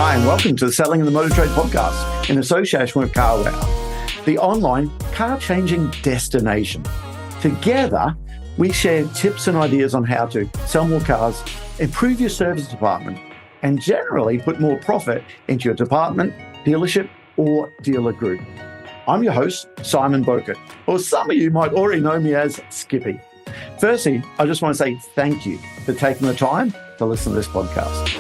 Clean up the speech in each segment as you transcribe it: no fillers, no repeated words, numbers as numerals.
Hi, and welcome to the Selling in the Motor Trade podcast in association with CarWow, the online car-changing destination. Together, we share tips and ideas on how to sell more cars, improve your service department, and generally put more profit into your department, dealership, or dealer group. I'm your host, Simon Bowkett, or some of you might already know me as Skippy. Firstly, I just want to say thank you for taking the time to listen to this podcast.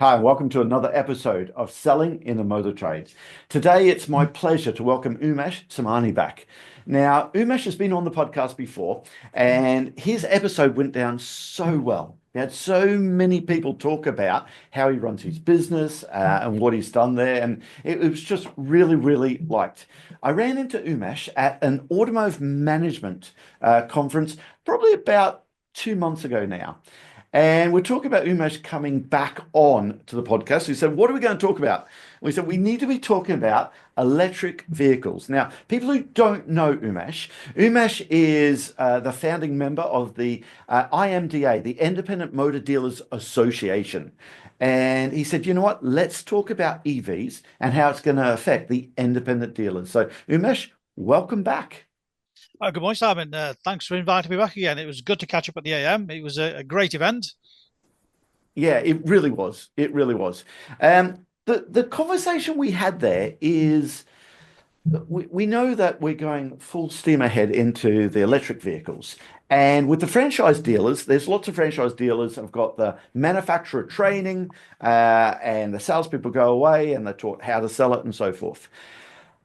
Hi, and welcome to another episode of Selling in the Motor Trade. Today, it's my pleasure to welcome Umesh Samani back. Now, Umesh has been on the podcast before, and his episode went down so well. He had so many people talk about how he runs his business and what he's done there, and it was just really, really liked. I ran into Umesh at an automotive management conference probably about 2 months ago now. And we're talking about Umesh coming back on to the podcast. We said, what are we going to talk about? We said, we need to be talking about electric vehicles. Now, people who don't know Umesh is the founding member of the IMDA, the Independent Motor Dealers Association. And he said, you know what, let's talk about EVs and how it's going to affect the independent dealers. So Umesh, welcome back. Good morning, Simon. Thanks for inviting me back again. It was good to catch up at the AM. It was a great event. Yeah, it really was. It really was. The conversation we had there is we know that we're going full steam ahead into the electric vehicles. And with the franchise dealers, there's lots of franchise dealers have got the manufacturer training and the salespeople go away and they're taught how to sell it and so forth.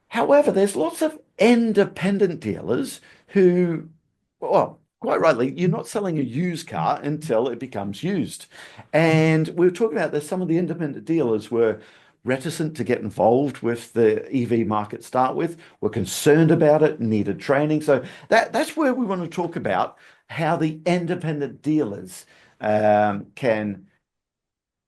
However, there's lots of independent dealers who, well, quite rightly, you're not selling a used car until it becomes used. And we were talking about that some of the independent dealers were reticent to get involved with the EV market to start with, were concerned about it, needed training. So that's where we want to talk about how the independent dealers can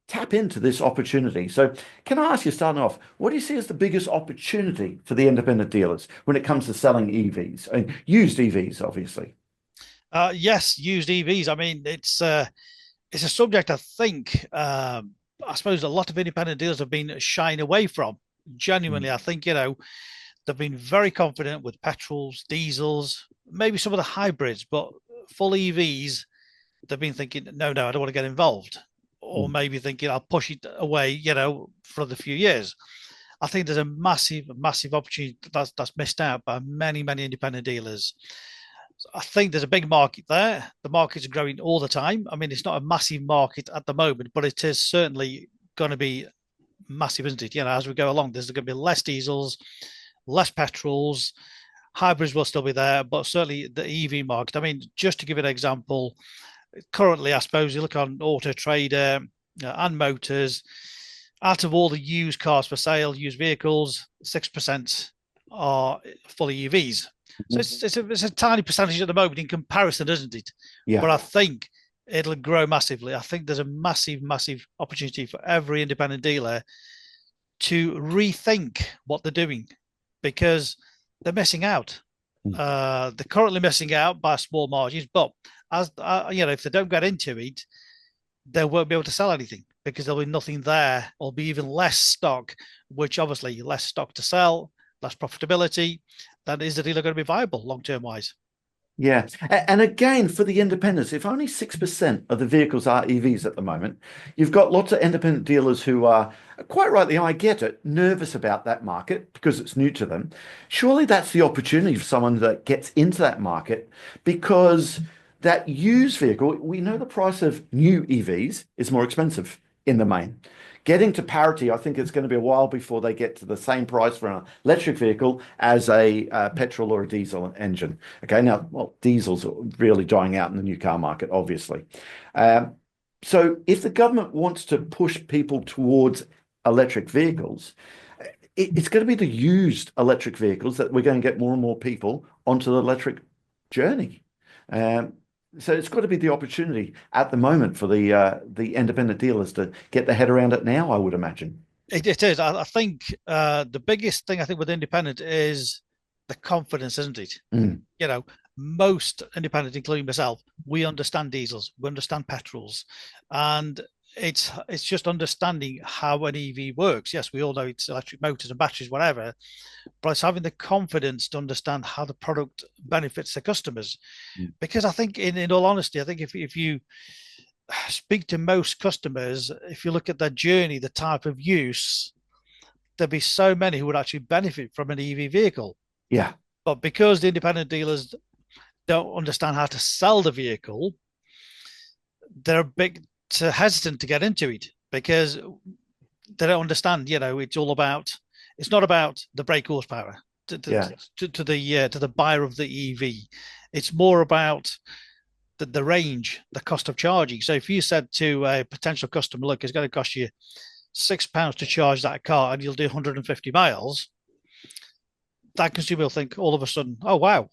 tap into this opportunity. So can I ask you, starting off, what do you see as the biggest opportunity for the independent dealers when it comes to selling EVs and used EVs, obviously? Yes, used EVs. I mean, it's a subject I think, I suppose a lot of independent dealers have been shying away from. Genuinely, I think, they've been very confident with petrols, diesels, maybe some of the hybrids, but full EVs, they've been thinking, no, I don't want to get involved. Or maybe thinking I'll push it away, for a few years. I think there's a massive opportunity that's missed out by many independent dealers. So I think there's a big market there. The market's growing all the time. I mean, it's not a massive market at the moment, but it is certainly going to be massive, isn't it? As we go along, there's going to be less diesels, less petrols, hybrids will still be there, but certainly the EV market. I mean, just to give an example. Currently, I suppose you look on Auto Trader and Motors, out of all the used cars for sale, used vehicles, 6% are fully EVs. So it's a tiny percentage at the moment in comparison, isn't it? Yeah. But I think it'll grow massively. I think there's a massive opportunity for every independent dealer to rethink what they're doing because they're missing out. They're currently missing out by small margins, but as if they don't get into it, they won't be able to sell anything because there'll be nothing there, or be even less stock, which obviously less stock to sell, less profitability. That is the dealer going to be viable long-term wise. Yeah. And again, for the independents, if only 6% of the vehicles are EVs at the moment, you've got lots of independent dealers who are, quite rightly, I get it, nervous about that market because it's new to them. Surely that's the opportunity for someone that gets into that market because that used vehicle, we know the price of new EVs is more expensive in the main. Getting to parity, I think it's going to be a while before they get to the same price for an electric vehicle as a petrol or a diesel engine. Okay, now, well, diesels are really dying out in the new car market, obviously. So if the government wants to push people towards electric vehicles, it's going to be the used electric vehicles that we're going to get more and more people onto the electric journey. So it's got to be the opportunity at the moment for the independent dealers to get their head around it now, I would imagine. It is. I think the biggest thing I think with independent is the confidence, isn't it? Mm. You know, most independent, including myself, we understand diesels, we understand petrols, and it's just understanding how an EV works. Yes, we all know it's electric motors and batteries, whatever, but it's having the confidence to understand how the product benefits the customers. Mm. Because I think, in all honesty, I think if you speak to most customers, if you look at their journey, the type of use, there'd be so many who would actually benefit from an EV vehicle. Yeah. But because the independent dealers don't understand how to sell the vehicle, they're a bit hesitant to get into it because they don't understand. It's all about. It's not about the brake horsepower to, to, Yeah. to the buyer of the EV. It's more about the range, the cost of charging. So if you said to a potential customer, look, it's going to cost you £6 to charge that car and you'll do 150 miles, that consumer will think all of a sudden, oh wow.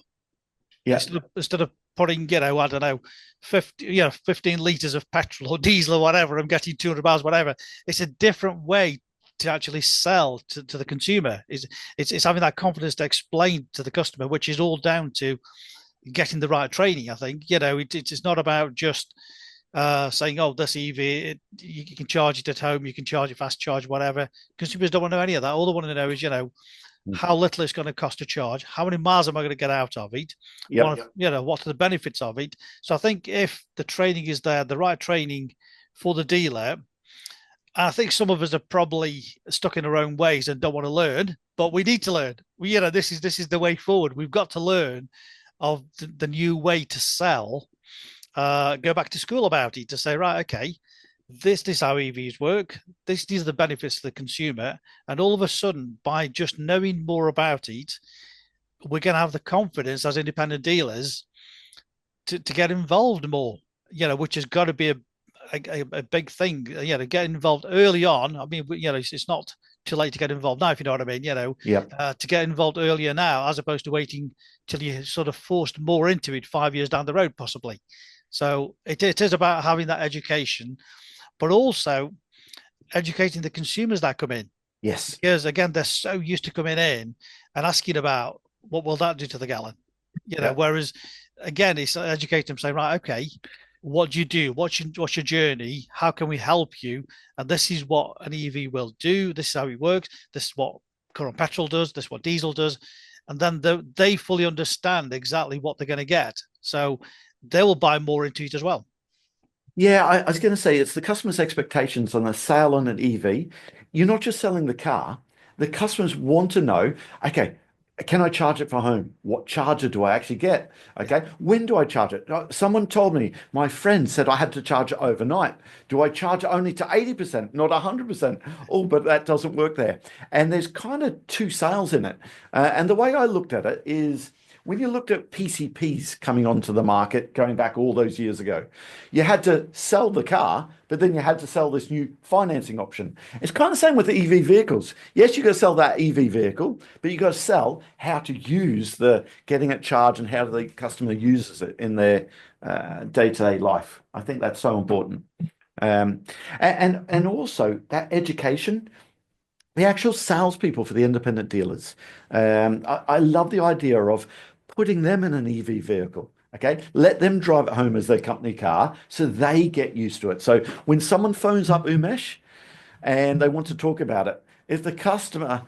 Yeah. Instead of putting, I don't know, 15 liters of petrol or diesel or whatever, I'm getting 200 miles, whatever. It's a different way to actually sell to the consumer. It's having that confidence to explain to the customer, which is all down to getting the right training. I think, it's not about just saying, oh, this EV, you can charge it at home, you can charge it fast charge, whatever. Consumers don't want to know any of that. All they want to know is, how little it's going to cost to charge, how many miles am I going to get out of it, Yep. what are the benefits of it. So I think if the training is there, the right training for the dealer, I think some of us are probably stuck in our own ways and don't want to learn, but we need to learn. This is the way forward. We've got to learn of the new way to sell. Go back to school about it to say, right, okay, this is how EVs work. These are the benefits to the consumer. And all of a sudden, by just knowing more about it, we're going to have the confidence as independent dealers to get involved more, which has got to be a big thing, get involved early on. I mean, it's not too late to get involved now, if you know what I mean, to get involved earlier now, as opposed to waiting till you're sort of forced more into it 5 years down the road, possibly. So it is about having that education, but also educating the consumers that come in. Yes. Because again, they're so used to coming in and asking about what will that do to the gallon, whereas again, it's educating them, saying, right, okay, what do you do? What's your journey? How can we help you? And this is what an EV will do. This is how it works. This is what current petrol does. This is what diesel does. And then they fully understand exactly what they're going to get. So they will buy more into it as well. Yeah, I was going to say it's the customer's expectations on a sale on an EV. You're not just selling the car. The customers want to know, okay, can I charge it for home? What charger do I actually get? Okay, when do I charge it? Someone told me, my friend said I had to charge it overnight. Do I charge it only to 80%, not 100%? Oh, but that doesn't work there. And there's kind of two sales in it. And the way I looked at it is, when you looked at PCPs coming onto the market, going back all those years ago, you had to sell the car, but then you had to sell this new financing option. It's kind of the same with the EV vehicles. Yes, you got to sell that EV vehicle, but you got to sell how to use the getting it charged and how the customer uses it in their day-to-day life. I think that's so important. And also that education, the actual salespeople for the independent dealers. I love the idea of putting them in an EV vehicle. Okay, let them drive it home as their company car so they get used to it. So when someone phones up Umesh and they want to talk about it, if the customer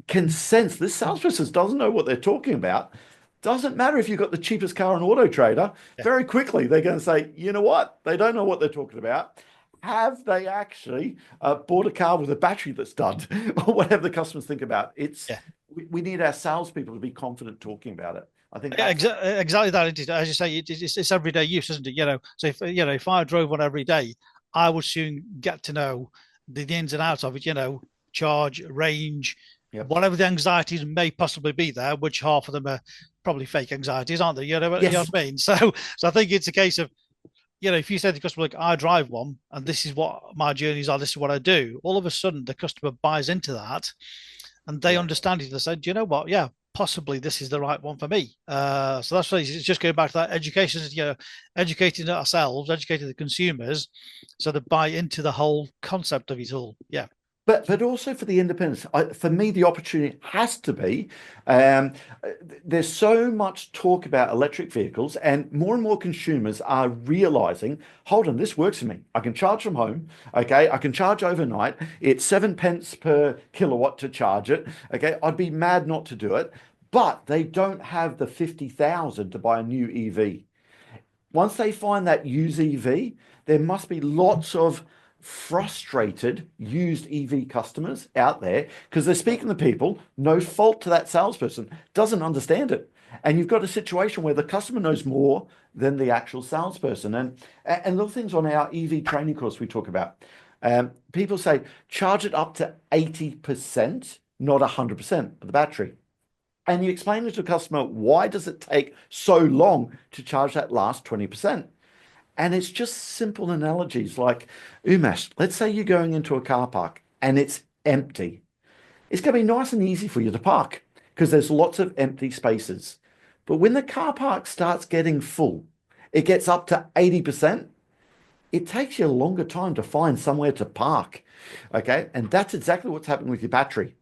can sense this salesperson doesn't know what they're talking about, doesn't matter if you've got the cheapest car on Auto Trader, very quickly they're going to say, you know what? They don't know what they're talking about. Have they actually bought a car with a battery that's done or whatever the customers think about? We need our salespeople to be confident talking about it. I think exactly that. As you say, it's everyday use, isn't it? So if I drove one every day, I would soon get to know the ins and outs of it. Charge, range, whatever the anxieties may possibly be there, which half of them are probably fake anxieties, aren't they? You know what I mean? So I think it's a case of, if you say to the customer, like, I drive one and this is what my journeys are, this is what I do, all of a sudden the customer buys into that and they understand it. They say, do you know what? Yeah, possibly this is the right one for me. So that's why it's just going back to that education, educating ourselves, educating the consumers so they buy into the whole concept of it all. Yeah. but also for the independents. For me, the opportunity has to be. Um, there's so much talk about electric vehicles, and more consumers are realizing, hold on, this works for me. I can charge from home. Okay, I can charge overnight. It's 7 pence per kilowatt to charge it. Okay, I'd be mad not to do it, but they don't have the 50,000 to buy a new EV. Once they find that used EV, there must be lots of frustrated used EV customers out there because they're speaking to people, no fault to that salesperson, doesn't understand it. And you've got a situation where the customer knows more than the actual salesperson. And little things on our EV training course we talk about. People say charge it up to 80%, not 100% of the battery. And you explain it to a customer, why does it take so long to charge that last 20%? And it's just simple analogies like, Umesh, let's say you're going into a car park and it's empty. It's going to be nice and easy for you to park because there's lots of empty spaces. But when the car park starts getting full, it gets up to 80%, it takes you a longer time to find somewhere to park. Okay. And that's exactly what's happening with your battery.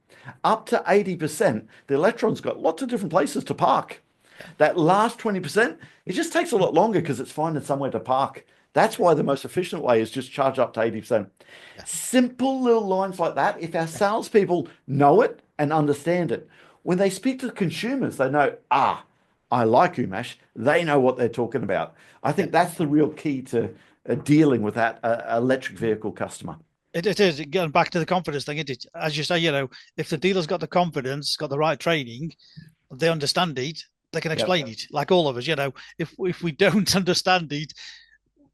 Up to 80%, the electron's got lots of different places to park. That last 20%, it just takes a lot longer because it's finding somewhere to park. That's why the most efficient way is just charge up to 80%. Yeah. Simple little lines like that. If our salespeople know it and understand it, when they speak to consumers, they know, I like Umesh. They know what they're talking about. I think that's the real key to dealing with that electric vehicle customer. It is getting back to the confidence thing. As you say, if the dealer's got the confidence, got the right training, they understand it, they can Yep. explain it. Like all of us, if we don't understand it,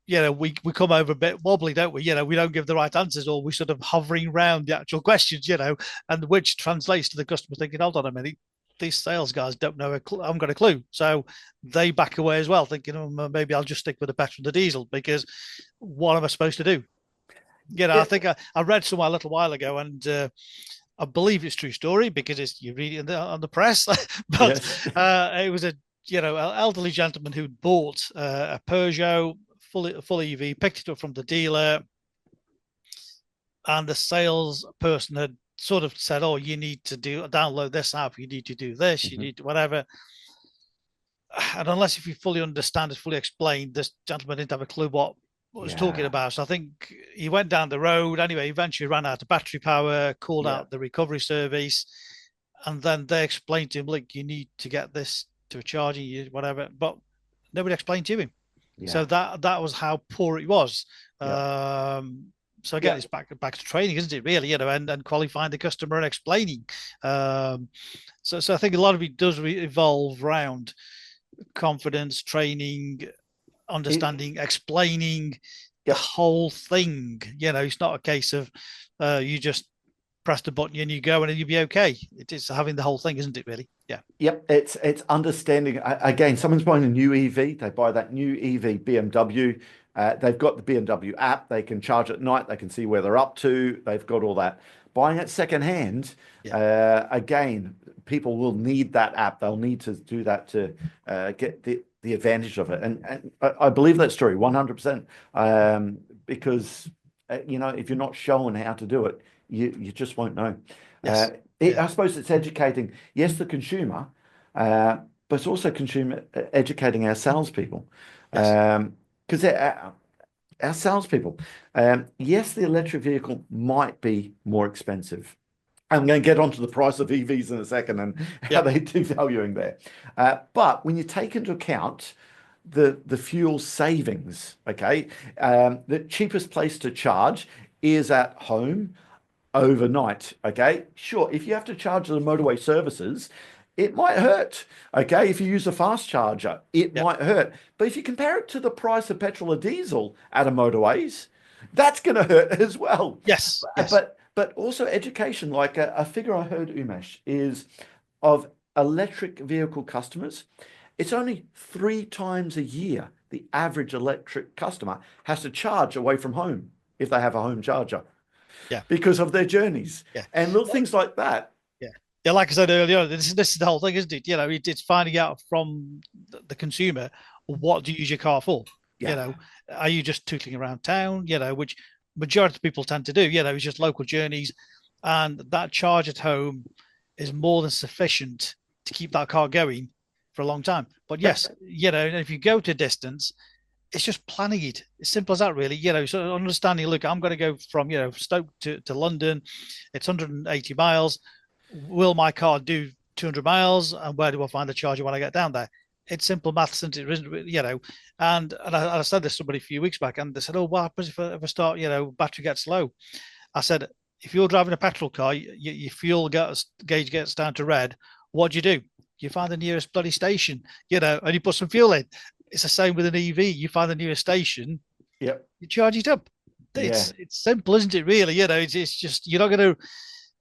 we come over a bit wobbly, don't we? We don't give the right answers, or we sort of hovering around the actual questions, and which translates to the customer thinking, hold on a minute, these sales guys don't know I haven't got a clue. So they back away as well, thinking, maybe I'll just stick with the petrol and the diesel because what am I supposed to do? I Yeah. think I read somewhere a little while ago, and I believe it's true story because you read it on the press. But Yes. it was an elderly gentleman who bought a Peugeot full EV, picked it up from the dealer, and the salesperson had sort of said, "Oh, you need to download this app. You need to do this. You Mhm. need to whatever." And unless if you fully understand, it's fully explained, this gentleman didn't have a clue what was talking Yeah. about. So I think he went down the road anyway. Eventually ran out of battery power, called Yeah. out the recovery service, and then they explained to him, "Like, you need to get this to a charging, whatever." But nobody explained to him. So Yeah. that was how poor it was. Yeah. So again, Yeah. it's back to training, isn't it? Really, and qualifying the customer and explaining. So I think a lot of it does evolve around confidence, training, It, understanding, explaining the yep. whole thing. It's not a case of you just press the button and you go and you'll be okay. It is having the whole thing, isn't it? Really? Yeah. Yep, it's understanding. Again, someone's buying a new EV, they buy that new EV BMW. They've got the BMW app. They can charge at night. They can see where they're up to. They've got all that. Buying it secondhand, Yeah. again, people will need that app. They'll need to do that to get the advantage of it. And I believe that story 100%. Because if you're not shown how to do it, you just won't know. Uh, Yes. Yeah. I suppose it's educating, yes, the consumer, but it's also consumer educating our salespeople. Yes. Because our salespeople, yes, the electric vehicle might be more expensive. I'm going to get onto the price of EVs in a second and how Yeah. they devaluing there. But when you take into account the fuel savings, okay, the cheapest place to charge is at home overnight. Okay, sure. If you have to charge the motorway services, it might hurt. Okay, if you use a fast charger, it Yeah. might hurt. But if you compare it to the price of petrol or diesel at a motorways, that's going to hurt as well. Yes. Yes. But also education. Like a figure I heard, Umesh, is of electric vehicle customers. It's only 3 times a year the average electric customer has to charge away from home if they have a home charger Yeah. because of their journeys Yeah. and little things like that. Yeah. Yeah. Like I said earlier, this is the whole thing, isn't it? It's finding out from the consumer, what do you use your car for? Yeah. Are you just tootling around town? Which majority of people tend to do. It's just local journeys. and that charge at home is more than sufficient to keep that car going for a long time. But Yep. yes, if you go to distance, it's just planning it. It's simple as that, really. So understanding, look, I'm going to go from, Stoke to London. It's 180 miles. Will my car do 200 miles? And where do I find the charger when I get down there? It's simple maths, isn't it? Isn't it? And I said this to somebody a few weeks back, and they said, "Oh, what happens if I start? Battery gets low?" I said, "If you're driving a petrol car, your fuel gauge gets down to red. What do? You find the nearest bloody station, and you put some fuel in. It's the same with an EV. You find the nearest station, Yep. you charge it up. Yeah. It's simple, isn't it? Really, it's just you're not going to,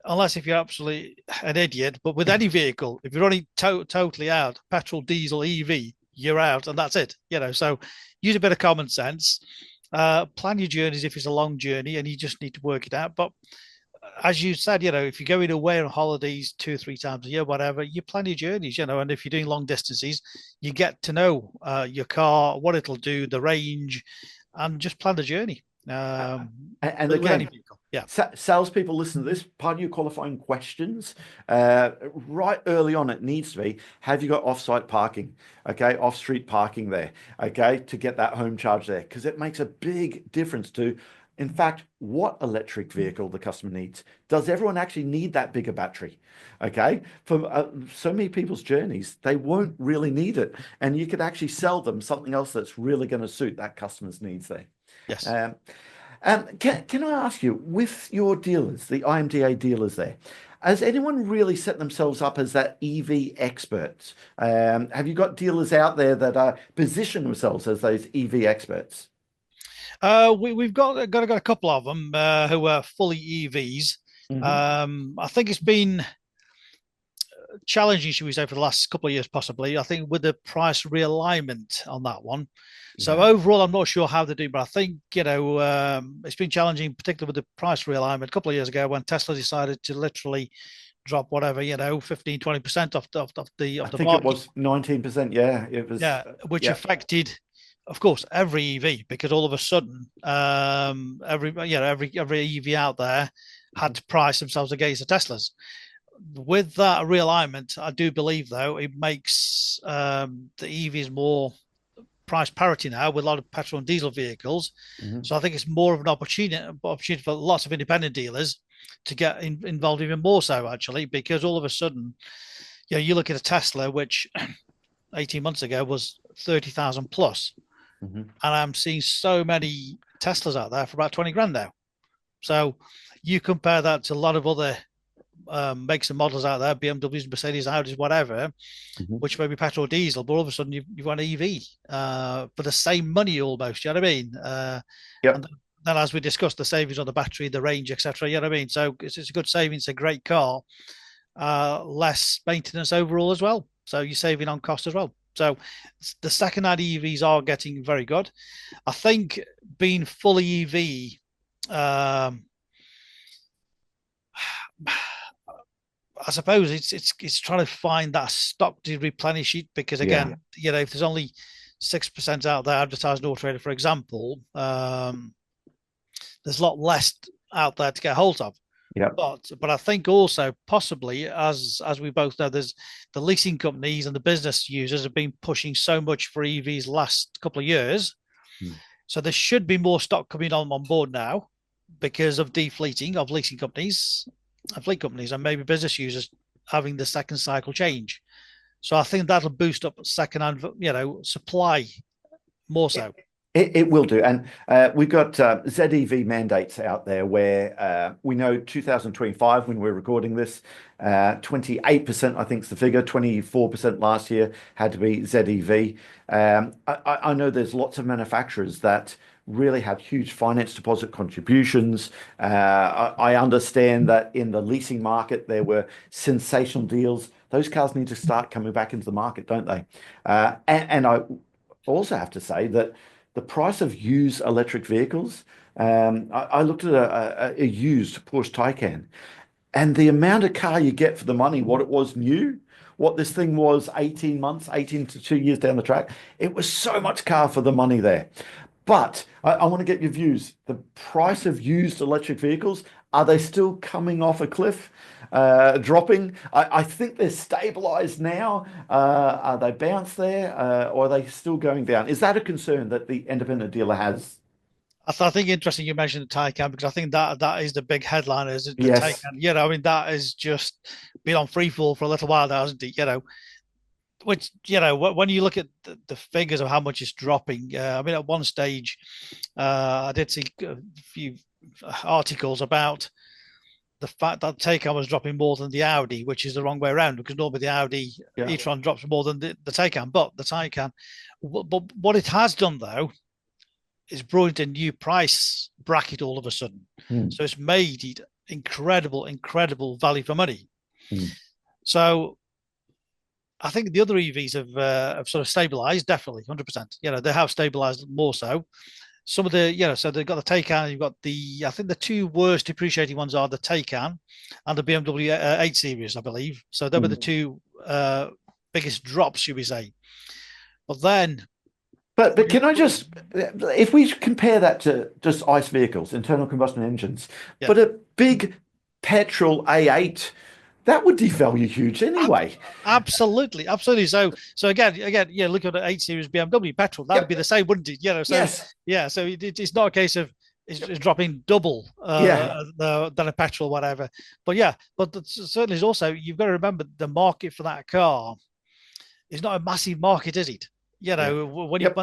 unless if you're absolutely an idiot. But with any vehicle, if you're running totally out, petrol, diesel, EV, you're out, and that's it. So use a bit of common sense. Plan your journeys if it's a long journey, and you just need to work it out. But as you said, if you're going away on holidays 2 or 3 times a year, whatever, you plan your journeys, and if you're doing long distances, you get to know your car, what it'll do, the range, and just plan the journey. And With any again, vehicle. Yeah. salespeople listen to this. Part of your qualifying questions, right early on, it needs to be: have you got off-site parking? Okay, off-street parking there. Okay, to get that home charge there, because it makes a big difference to, in fact, what electric vehicle the customer needs. Does everyone actually need that bigger battery? Okay, for so many people's journeys, they won't really need it, and you could actually sell them something else that's really going to suit that customer's needs there. Yes. Um, can I ask you, with your dealers, the IMDA dealers there, has anyone really set themselves up as that EV experts? Have you got dealers out there that are position themselves as those EV experts? We've got a couple of them who are fully EVs. Hmm. I think it's been challenging, should we say, for the last couple of years, possibly. I think with the price realignment on that one. So Yeah. overall, I'm not sure how they do, but I think it's been challenging, particularly with the price realignment a couple of years ago when Tesla decided to literally drop whatever 15, 20% I off the think it market. was 19%. Yeah, it was. Yeah, which Yeah. affected, of course, every EV because all of a sudden, every EV out there had to price themselves against the Teslas. With that realignment, I do believe though it makes the EVs more price parity now with a lot of petrol and diesel vehicles. Mhm. So I think it's more of an opportunity for lots of independent dealers to get involved even more so actually, because all of a sudden, you look at a Tesla which 18 months ago was 30,000 plus, Mhm. and I'm seeing so many Teslas out there for about 20 grand now. So you compare that to a lot of other makes and models out there, BMWs, Mercedes, Audis, whatever, Mhm. which may be petrol or diesel, but all of a sudden you've got an EV for the same money almost. You know what I mean? And Yep. then, as we discussed, the savings on the battery, the range, etc. You know what I mean? So it's a good savings, a great car, less maintenance overall as well. So you're saving on cost as well. So the second-hand EVs are getting very good. I think being fully EV. I suppose it's trying to find that stock to replenish it because Yeah. again, if there's only 6% out there advertised in Auto Trader, for example, there's a lot less out there to get hold of. Yep. But I think also possibly as we both know, there's the leasing companies and the business users have been pushing so much for EVs last couple of years. Mm. So there should be more stock coming on board now because of defleeting of leasing companies and fleet companies and maybe business users having the second cycle change. So I think that'll boost up second-hand, supply more so. It will do. And we've got ZEV mandates out there where we know 2025, when we're recording this, 28%, I think is the figure, 24% last year had to be ZEV. I know there's lots of manufacturers that really have huge finance deposit contributions. I understand that in the leasing market, there were sensational deals. Those cars need to start coming back into the market, don't they? And I also have to say that the price of used electric vehicles, I looked at a used Porsche Taycan, and the amount of car you get for the money, what it was new, what this thing was 18 months, 18 to 2 years down the track, it was so much car for the money there. But I want to get your views. The price of used electric vehicles, Are they still coming off a cliff, dropping? I think they're stabilized now. Are they bounced there, or are they still going down? Is that a concern that the independent dealer has? I think interesting you mentioned the Taycan because I think that is the big headline, is the Yes. Taycan. I mean that is just been on free fall for a little while now, hasn't it? Which when you look at the figures of how much it's dropping, I mean at one stage, I did see a few articles about the fact that Taycan was dropping more than the Audi, which is the wrong way around because normally the Audi Yeah. e-tron drops more than the Taycan, but the Taycan. But what it has done though is brought a new price bracket all of a sudden. Mm. So it's made it incredible value for money. Mm. So I think the other EVs have sort of stabilized, definitely, 100%. They have stabilized more so. Some of the, so they've got the Taycan, you've got I think the two worst depreciating ones are the Taycan and the BMW 8 Series, I believe. So they were the two biggest drops, should we say. But then But can I just, if we compare that to just ICE vehicles, internal combustion engines, yeah. but a big petrol A8, that would devalue huge anyway. Absolutely. So again, yeah, look at the 8 Series BMW petrol. That'd Yep. be the same, wouldn't it? So Yes. yeah, so it's not a case of it's dropping double Yeah. than a petrol, whatever. But yeah, but certainly is also you've got to remember the market for that car is not a massive market, is it? Yeah. When Yep.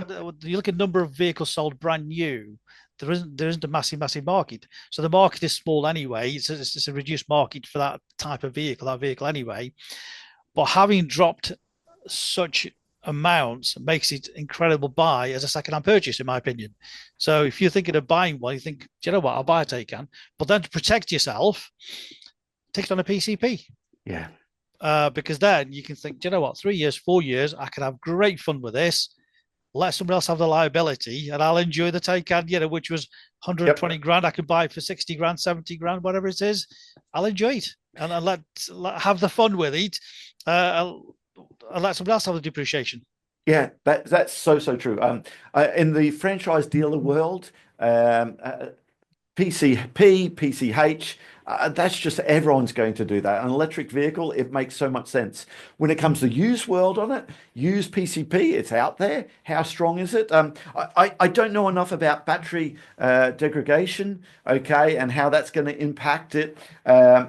you look at number of vehicles sold brand new, there isn't a massive market. So the market is small anyway. It's a reduced market for that type of vehicle anyway. But having dropped such amounts makes it incredible buy as a second-hand purchase, in my opinion. So if you're thinking of buying one, you think, do you know what, I'll buy a Taycan. But then to protect yourself, take it on a PCP. Yeah. Because then you can think, do you know what, 3 years, 4 years, I can have great fun with this. Let someone else have the liability, and I'll enjoy the Taycan, which was 120 grand. I could buy it for 60 grand, 70 grand, whatever it is. I'll enjoy it and I'll let have the fun with it. I'll let someone else have the depreciation. Yeah, that's so true. In the franchise dealer world, PCP, PCH, that's just everyone's going to do that. An electric vehicle, it makes so much sense. When it comes to used world on it, used PCP, it's out there. How strong is it? I don't know enough about battery degradation, okay, and how that's going to impact it.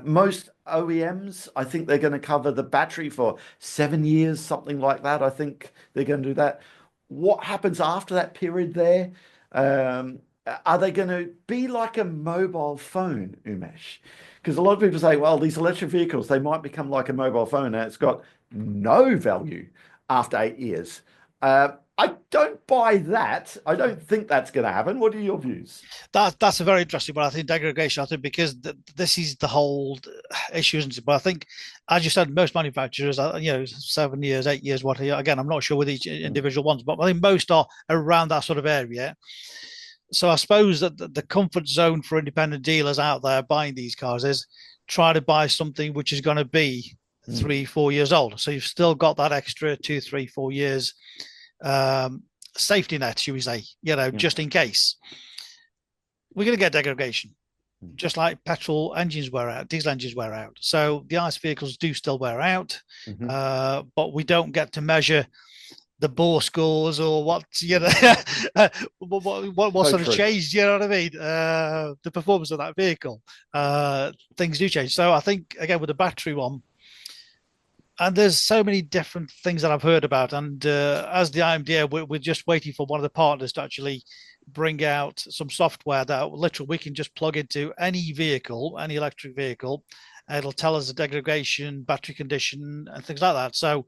Most OEMs, I think they're going to cover the battery for 7 years, something like that. I think they're going to do that. What happens after that period there? Are they going to be like a mobile phone, Umesh? Because a lot of people say, well, these electric vehicles, they might become like a mobile phone and it's got no value after 8 years. I don't buy that. I don't think that's going to happen. What are your views? That's a very interesting one. I think degradation. I think because this is the whole issue, isn't it? But I think, as you said, most manufacturers, 7 years, 8 years, what? Again, I'm not sure with each individual ones, but I think most are around that sort of area. So I suppose that the comfort zone for independent dealers out there buying these cars is try to buy something which is going to be 3-4 years old. So you've still got that extra 2-3-4 years safety net, should we say, just in case. We're going to get degradation, just like petrol engines wear out, diesel engines wear out. So the ICE vehicles do still wear out, but we don't get to measure the bore scores or what what sort of changed, you know what I mean? The performance of that vehicle, things do change. So I think again with the battery one, and there's so many different things that I've heard about, and as the IMDA, we're just waiting for one of the partners to actually bring out some software that literally we can just plug into any vehicle, any electric vehicle, and it'll tell us the degradation, battery condition, and things like that. So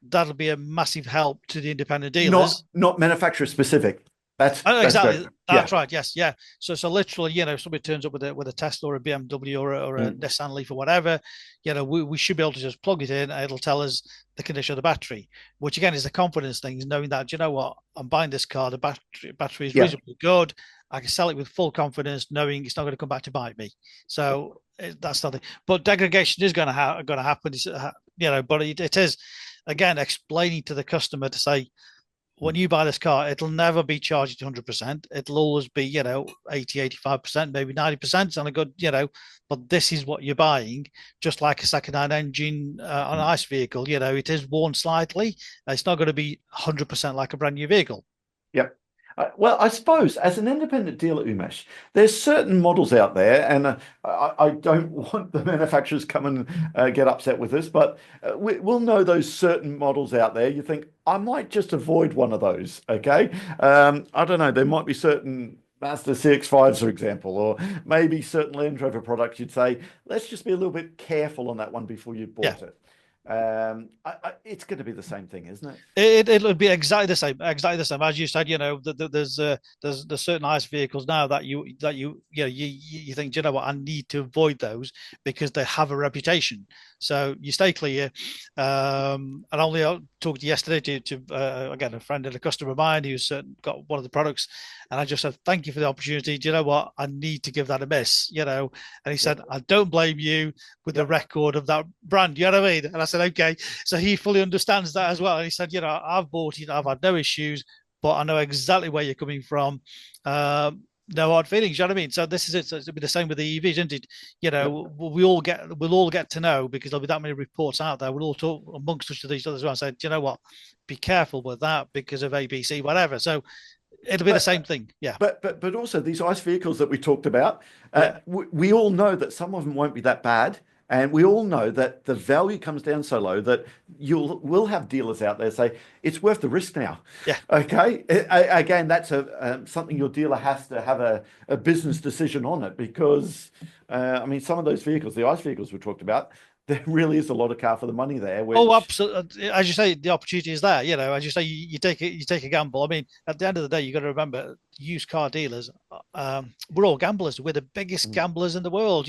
that'll be a massive help to the independent dealers. Not manufacturer specific. That's exactly. great. That's right. Yes. Yeah. So literally, if somebody turns up with a Tesla or a BMW or a Nissan Leaf or whatever, we should be able to just plug it in and it'll tell us the condition of the battery, which again is the confidence thing, is knowing that, you know what, I'm buying this car, the battery is reasonably good. I can sell it with full confidence, knowing it's not going to come back to bite me. So that's nothing. But degradation is going to happen. But it is, again, explaining to the customer to say, when you buy this car, it'll never be charged at 100%. It'll always be, 80, 85%, maybe 90% on a good, but this is what you're buying, just like a second-hand engine on an ICE vehicle, it is worn slightly. It's not going to be 100% like a brand new vehicle. Yep. Well, I suppose as an independent dealer, Umesh, there's certain models out there, and I don't want the manufacturers come and get upset with this, but we'll know those certain models out there. You think, I might just avoid one of those, okay? I don't know, there might be certain Mazda CX-5s, for example, or maybe certain Land Rover products you'd say, let's just be a little bit careful on that one before you bought it. It's going to be the same thing, isn't it? It'll be exactly the same, as you said. There's certain ICE vehicles now that you think, you know what, I need to avoid those because they have a reputation. So you stay clear. And only I talked yesterday to again, a friend and a customer of mine who's got one of the products, and I just said, thank you for the opportunity. Do you know what? I need to give that a miss. And he said, I don't blame you with the record of that brand. You know what I mean? And I said, okay. So he fully understands that as well. And he said, I've bought it, I've had no issues, but I know exactly where you're coming from. No hard feelings, you know what I mean? So this is it. So it'll be the same with the EVs, isn't it? We'll all get to know, because there'll be that many reports out there. We'll all talk amongst each other as well and say, do you know what? Be careful with that because of ABC, whatever. So it'll be the same thing. Yeah. But also these ICE vehicles that we talked about, we all know that some of them won't be that bad. And we all know that the value comes down so low that we'll have dealers out there say it's worth the risk now. Yeah. Okay. Again, that's something your dealer has to have a business decision on it, because I mean, some of those vehicles, the ICE vehicles we talked about, there really is a lot of car for the money there. Oh, absolutely. As you say, the opportunity is there. As you say, you take a gamble. I mean, at the end of the day, you got to remember, used car dealers, we're all gamblers. We're the biggest gamblers in the world.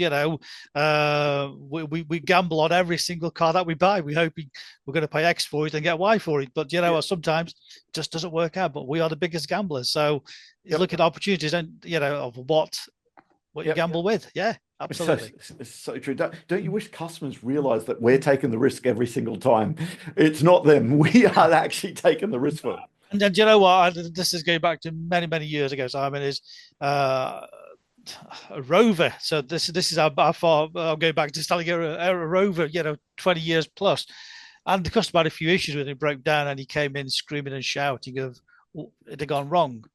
We gamble on every single car that we buy. We're hoping we're going to pay X for it and get Y for it. But sometimes it just doesn't work out. But we are the biggest gamblers. So you look at opportunities and of what you gamble with. Yeah. Absolutely. It's so true. Don't you wish customers realize that we're taking the risk every single time? It's not them. We are actually taking the risk for it. And then, you know what? This is going back to many, many years ago, Simon, is a Rover. So this is how far I'm going back to selling a Rover, 20 years plus. And the customer had a few issues with it, broke down, and he came in screaming and shouting of it had gone wrong.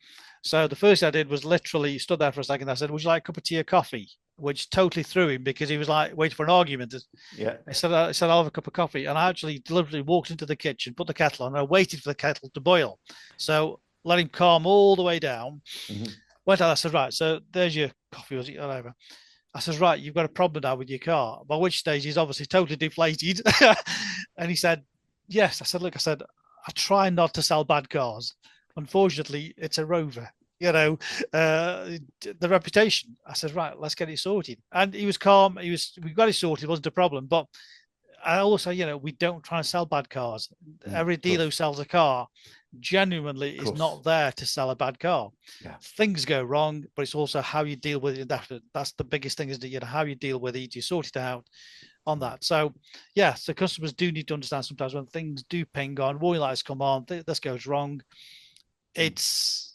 So the first thing I did was literally stood there for a second. I said, would you like a cup of tea or coffee? Which totally threw him, because he was like waiting for an argument. Yeah. I said, I'll have a cup of coffee. And I actually deliberately walked into the kitchen, put the kettle on, and I waited for the kettle to boil. So let him calm all the way down. Mm-hmm. Went out, I said, right, so there's your coffee, or whatever. I said, right, you've got a problem now with your car. By which stage he's obviously totally deflated. And he said, yes. I said, look, I try not to sell bad cars. Unfortunately, it's a Rover. The reputation. I said, right, let's get it sorted. And he was calm. We got it sorted. It wasn't a problem. But I also, we don't try and sell bad cars. Every dealer who sells a car genuinely is not there to sell a bad car. Yeah. Things go wrong, but it's also how you deal with it. That's the biggest thing, is that, how you deal with it. You sort it out on that. So, so customers do need to understand sometimes when things do ping on, warning lights come on, this goes wrong. It's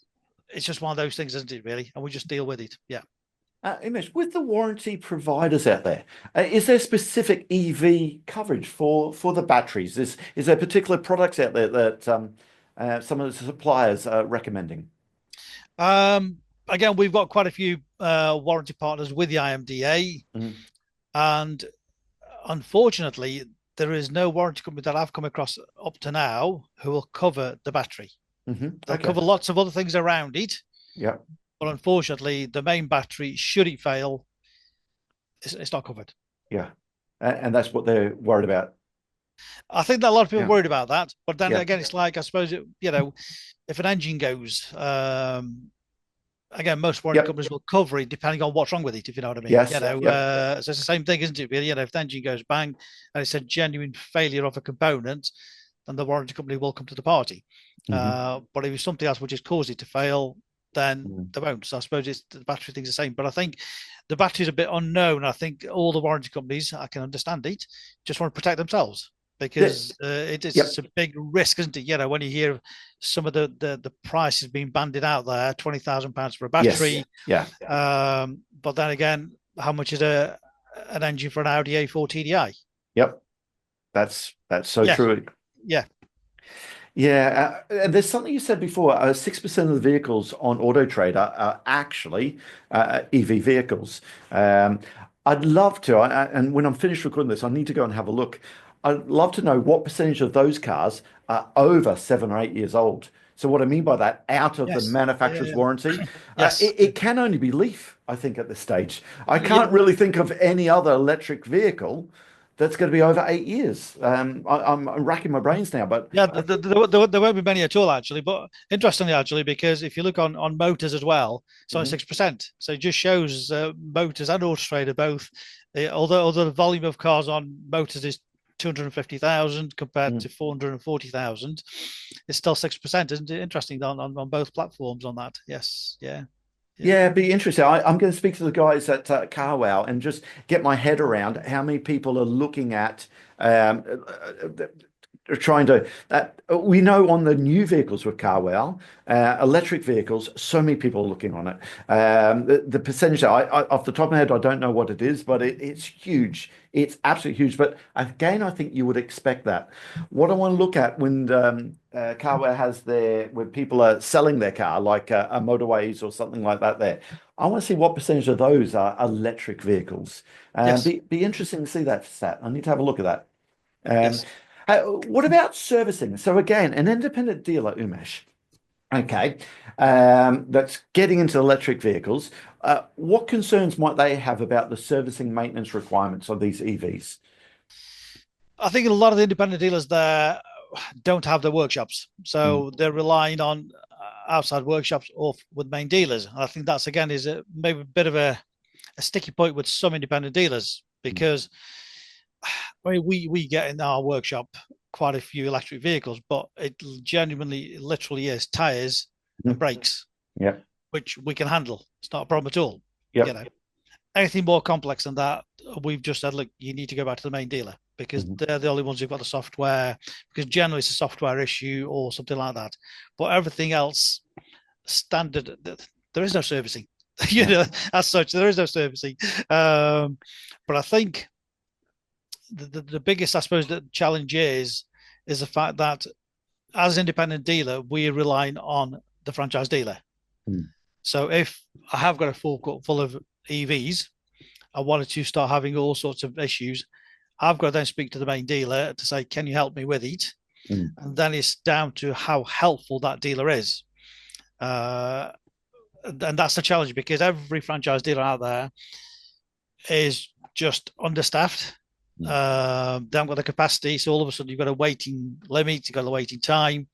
just one of those things, isn't it, really? And we just deal with it. Yeah. Umesh, with the warranty providers out there, is there specific EV coverage for the batteries? Is there particular products out there that some of the suppliers are recommending? Again, we've got quite a few warranty partners with the IMDA. Mm-hmm. And unfortunately, there is no warranty company that I've come across up to now who will cover the battery. Mm-hmm. They'll cover lots of other things around it. Yeah. But unfortunately, the main battery, should it fail, it's not covered. Yeah. And that's what they're worried about. I think that a lot of people are worried about that. But then again, it's like, I suppose, if an engine goes, again, most warranty companies will cover it depending on what's wrong with it, if you know what I mean. Yes. So it's the same thing, isn't it? Really? If the engine goes bang and it's a genuine failure of a component, then the warranty company will come to the party. Mm-hmm. But if it's something else which has caused it to fail, then they won't. So I suppose the battery thing's the same. But I think the battery's a bit unknown. I think all the warranty companies, I can understand it, just want to protect themselves. The- because it's yep. a big risk, isn't it? When you hear some of the prices being banded out there, £20,000 for a Yes. battery. Yeah. But then again, how much is an engine for an Audi A4 TDI? Yep. That's so Yeah, true. yeah, Yeah, and there's something you said before. 6% of the vehicles on Auto Trader are actually EV vehicles. Um, I'd love to, and when I'm finished recording this, I need to go and have a look. I'd love to know what percentage of those cars are over 7 or 8 years old. So what I mean by that, out of the yes, yeah, manufacturer's yeah. warranty, Yes, it can only be Leaf, I think, at this stage. I yeah, can't really think of any other electric vehicle that's going to be over 8 years. I'm racking my brains now, but yeah. I There won't be many at all, actually. But interestingly, actually, because if you look on motors as well, it's only Mhm. 6%. So it just shows motors and Auto Trader both. Although the volume of cars on motors is 250,000 compared Mm. to 440,000, it's still 6%, isn't it? Interesting on both platforms on that. Yes, yeah, yeah. Yeah, it'd be interesting. I'm going to speak to the guys at CarWow and just get my head around how many people are looking at trying to. We know on the new vehicles with CarWow, electric vehicles, so many people are looking on it. The percentage, off the top of my head, I don't know what it is, but it's huge. It's absolutely huge. But again, I think you would expect that. What I want to look at when CarWow has when people are selling their car, like a motorways or something like that, there. I want to see what percentage of those are electric vehicles. Yes, Be interesting to see that stat. I need to have a look at that. Um, yes. what about servicing? So again, an independent dealer, Umesh, okay, that's getting into electric vehicles. What concerns might they have about the servicing maintenance requirements of these EVs? I think a lot of the independent dealers there don't have their workshops, Mm, so they're relying on outside workshops or with main dealers. And I think that's again is maybe a bit of a sticky point with some independent dealers mm, because I mean we get in our workshop quite a few electric vehicles, but it genuinely literally is tires and mm. brakes, Yep, which we can handle. It's not a problem at all. You yep, know, anything more complex than that, we've just said, look, you need to go back to the main dealer because mhm, they're the only ones who've got the software. Because generally it's a software issue or something like that. But everything else, standard, there is no servicing. yeah, As such, there is no servicing. But I think the biggest, I suppose, the challenge is the fact that as an independent dealer, we're relying on the franchise dealer. mm, So if I have got a full court full of EVs, I wanted to start having all sorts of issues. I've got to then speak to the main dealer to say, can you help me with it? mm. And then it's down to how helpful that dealer is. Uh, and that's the challenge because every franchise dealer out there is just understaffed. Mm. They haven't got the capacity. So all of a sudden, you've got a waiting limit, you've got a waiting time.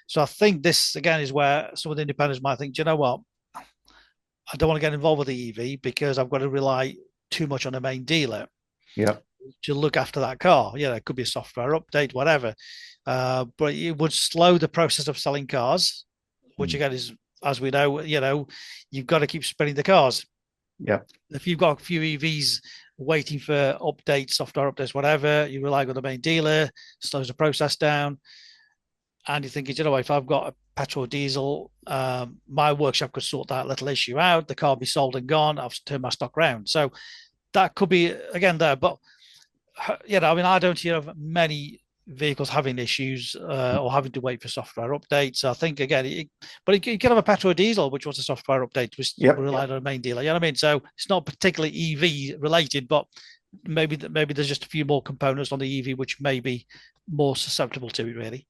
So I think this, again, is where some of the independents might think, do you know what? I don't want to get involved with the EV because I've got to rely too much on the main dealer Yep, to look after that car. It could be a software update, whatever. But it would slow the process of selling cars, which mm, again is, as we know, you've got to keep spinning the cars. yep, If you've got a few EVs waiting for updates, software updates, whatever, you rely on the main dealer, slows the process down. And you're thinking, if I've got a petrol or diesel, my workshop could sort that little issue out. The car will be sold and gone. I've turned my stock around. So that could be again there. But I mean, I don't hear of many vehicles having issues or having to wait for software updates. So I think again, but you can have a petrol or diesel which wants a software update, which yep. relied on a main dealer. You know what I mean? So it's not particularly EV related, but maybe there's just a few more components on the EV which may be more susceptible to it. Really.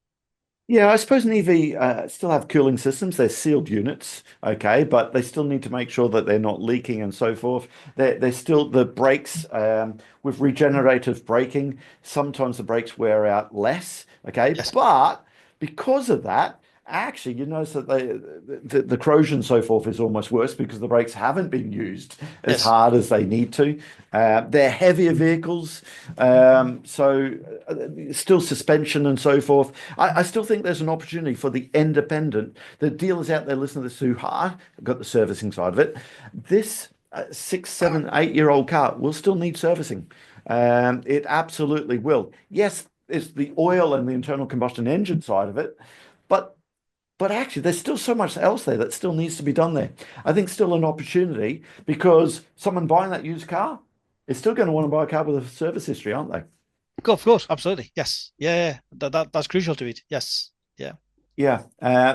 Yeah, I suppose an EV still have cooling systems. They're sealed units, okay, but they still need to make sure that they're not leaking and so forth. They're still the brakes with regenerative braking. Sometimes the brakes wear out less, okay, Yes. but because of that, actually, you notice that the corrosion and so forth is almost worse because the brakes haven't been used as Yes. hard as they need to. They're heavier vehicles, so still suspension and so forth. I still think there's an opportunity for the independent, the dealers out there listening to this who are got the servicing side of it. This 6, 7, 8 year old car will still need servicing. It absolutely will. Yes, there's the oil and the internal combustion engine side of it, but actually there's still so much else there that still needs to be done there. I think still an opportunity because someone buying that used car is still going to want to buy a car with a service history, aren't they? Of course, absolutely. Yes. Yeah. That's crucial to it. Yes. Yeah. Yeah,